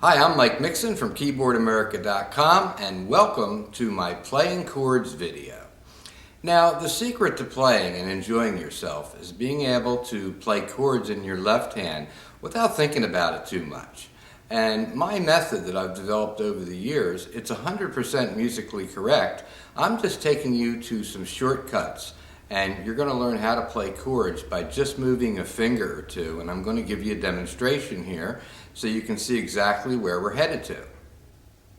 Hi, I'm Mike Mixon from Keyboardamerica.com and welcome to my Playing Chords video. Now, the secret to playing and enjoying yourself is being able to play chords in your left hand without thinking about it too much. And my method that I've developed over the years, it's 100% musically correct. I'm just taking you to some shortcuts, and you're going to learn how to play chords by just moving a finger or two, and I'm going to give you a demonstration here so you can see exactly where we're headed to.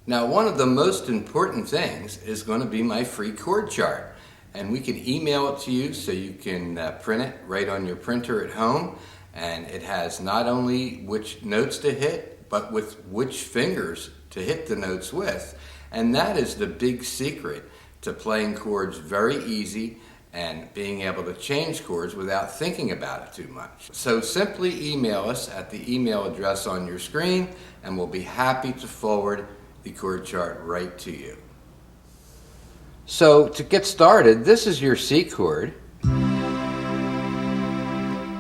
Now, one of the most important things is going to be my free chord chart, and we can email it to you so you can print it right on your printer at home, and it has not only which notes to hit, but with which fingers to hit the notes with, and that is the big secret to playing chords very easy and being able to change chords without thinking about it too much. So simply email us at the email address on your screen and we'll be happy to forward the chord chart right to you. So to get started, this is your C chord.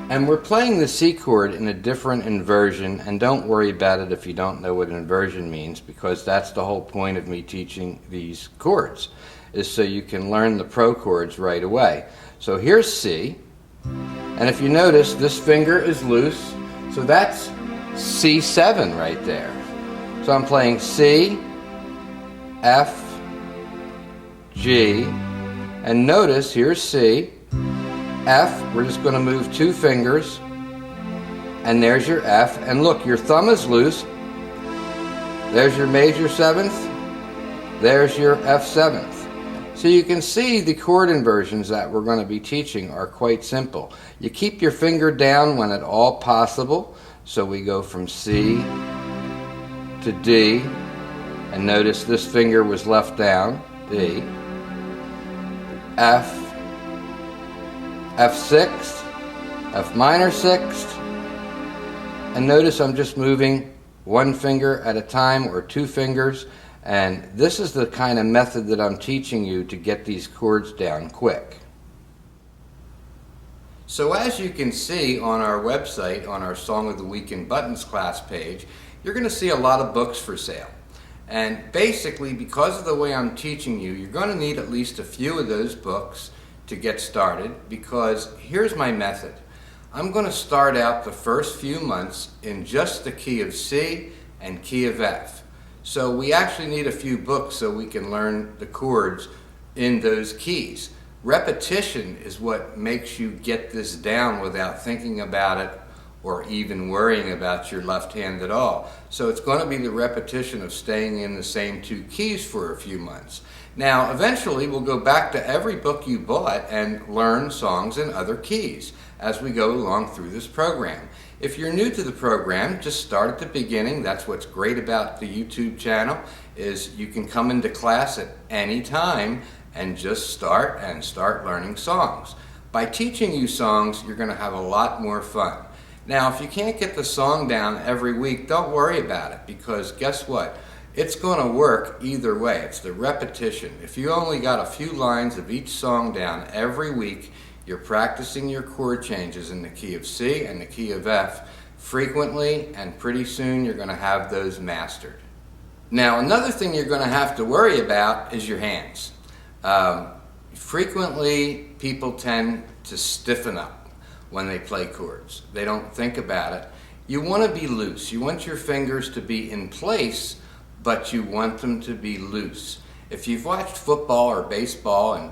And we're playing the C chord in a different inversion, and don't worry about it if you don't know what inversion means, because that's the whole point of me teaching these chords, is so you can learn the pro chords right away. So here's C, and if you notice, this finger is loose, so that's C7 right there. So I'm playing C, F, G, and notice here's C, F, we're just going to move two fingers, and there's your F, and look, your thumb is loose, there's your major seventh, there's your F7th. So you can see the chord inversions that we're going to be teaching are quite simple. You keep your finger down when at all possible, so we go from C to D, and notice this finger was left down, D, F, F6, F minor sixth, and notice I'm just moving one finger at a time or two fingers, and this is the kind of method that I'm teaching you to get these chords down quick. So as you can see on our website, on our Song of the Week in Buttons class page, you're going to see a lot of books for sale. And basically, because of the way I'm teaching you, you're going to need at least a few of those books to get started, because here's my method. I'm going to start out the first few months in just the key of C and key of F. So we actually need a few books so we can learn the chords in those keys. Repetition is what makes you get this down without thinking about it or even worrying about your left hand at all. So it's going to be the repetition of staying in the same two keys for a few months. Now, eventually we'll go back to every book you bought and learn songs in other keys as we go along through this program. If you're new to the program, just start at the beginning. That's what's great about the YouTube channel, is you can come into class at any time and just start learning songs. By teaching you songs, you're going to have a lot more fun. Now, if you can't get the song down every week, don't worry about it, because guess what? It's going to work either way. It's the repetition. If you only got a few lines of each song down every week, you're practicing your chord changes in the key of C and the key of F frequently, and pretty soon you're going to have those mastered. Now, another thing you're going to have to worry about is your hands. Frequently, people tend to stiffen up when they play chords. They don't think about it. You want to be loose. You want your fingers to be in place, but you want them to be loose. If you've watched football or baseball, and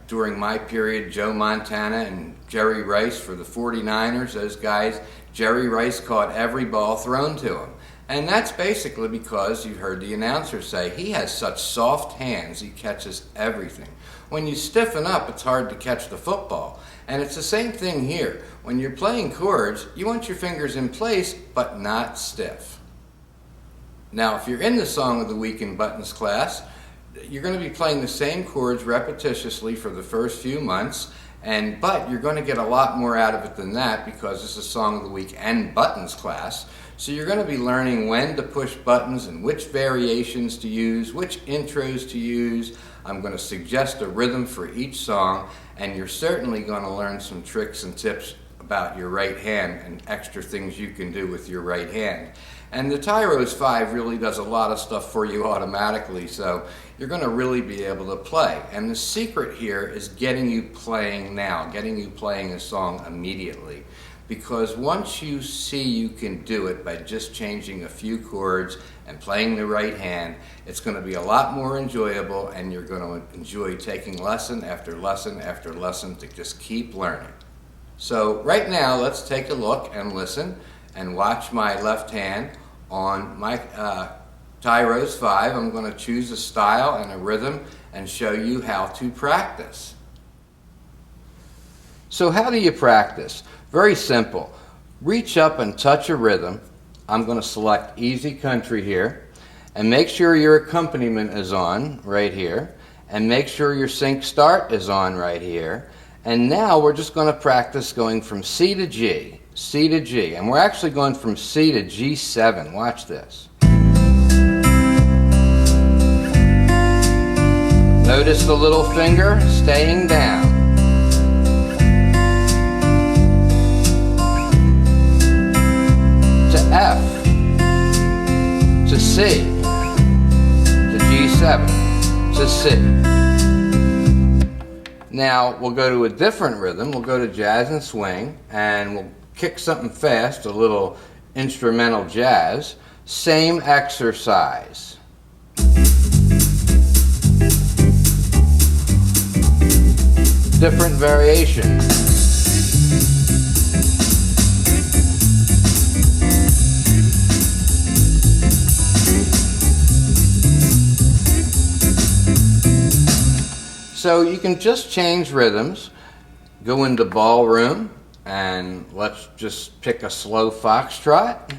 during my period, Joe Montana and Jerry Rice for the 49ers, those guys, Jerry Rice caught every ball thrown to him. And that's basically because you heard the announcer say he has such soft hands, he catches everything. When you stiffen up, it's hard to catch the football. And it's the same thing here. When you're playing chords, you want your fingers in place, but not stiff. Now, if you're in the Song of the Week in Buttons class, you're going to be playing the same chords repetitiously for the first few months, but you're going to get a lot more out of it than that, because this is Song of the Week and Buttons class. So you're going to be learning when to push buttons and which variations to use, which intros to use. I'm going to suggest a rhythm for each song, and you're certainly going to learn some tricks and tips about your right hand and extra things you can do with your right hand. And the Tyros 5 really does a lot of stuff for you automatically, so you're going to really be able to play. And the secret here is getting you playing now, getting you playing a song immediately. Because once you see you can do it by just changing a few chords and playing the right hand, it's going to be a lot more enjoyable, and you're going to enjoy taking lesson after lesson after lesson to just keep learning. So right now, let's take a look and listen and watch my left hand on my Tyros 5. I'm going to choose a style and a rhythm and show you how to practice. So how do you practice? Very simple. Reach up and touch a rhythm. I'm going to select Easy Country here, and make sure your accompaniment is on right here, and make sure your sync start is on right here. And now we're just going to practice going from C to G, C to G, and we're actually going from C to G7. Watch this. Notice the little finger staying down. To F, to C, to G7, to C. Now we'll go to a different rhythm. We'll go to jazz and swing, and we'll kick something fast, a little instrumental jazz. Same exercise. Different variation. So you can just change rhythms, go into ballroom, and let's just pick a slow foxtrot.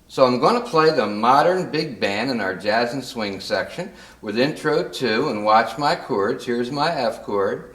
So I'm going to play the modern big band in our jazz and swing section with intro 2, and watch my chords. Here's my F chord.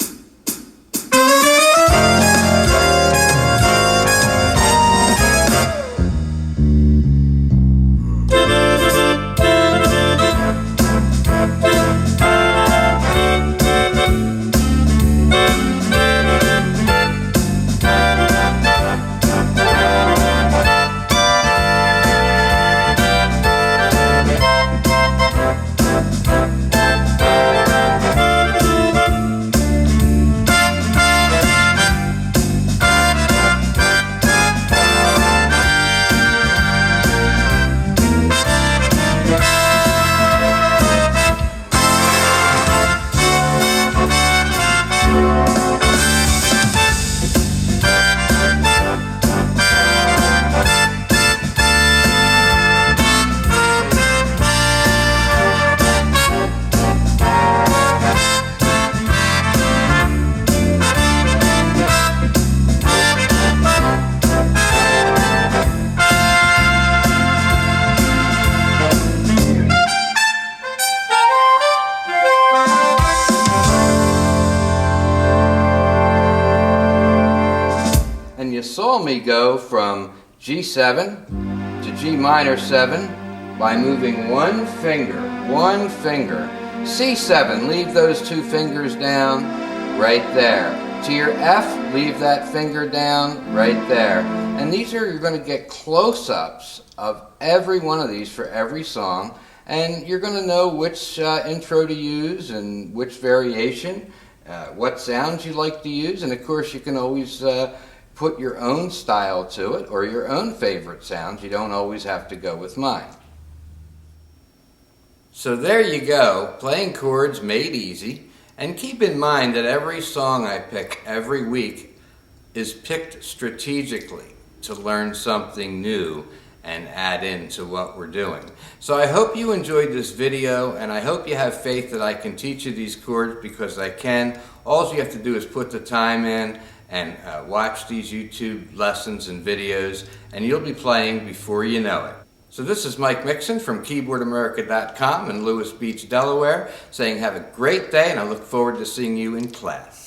You saw me go from G7 to G minor 7 by moving one finger. C7, leave those two fingers down right there. To your F, leave that finger down right there. And these are, you're going to get close-ups of every one of these for every song, and you're going to know which intro to use and which variation, what sounds you like to use, and of course you can always put your own style to it or your own favorite sounds. You don't always have to go with mine. So there you go, playing chords made easy. And keep in mind that every song I pick every week is picked strategically to learn something new and add into what we're doing. So I hope you enjoyed this video, and I hope you have faith that I can teach you these chords, because I can. All you have to do is put the time in and watch these YouTube lessons and videos, and you'll be playing before you know it. So this is Mike Mixon from Keyboardamerica.com in Lewis Beach, Delaware, saying have a great day, and I look forward to seeing you in class.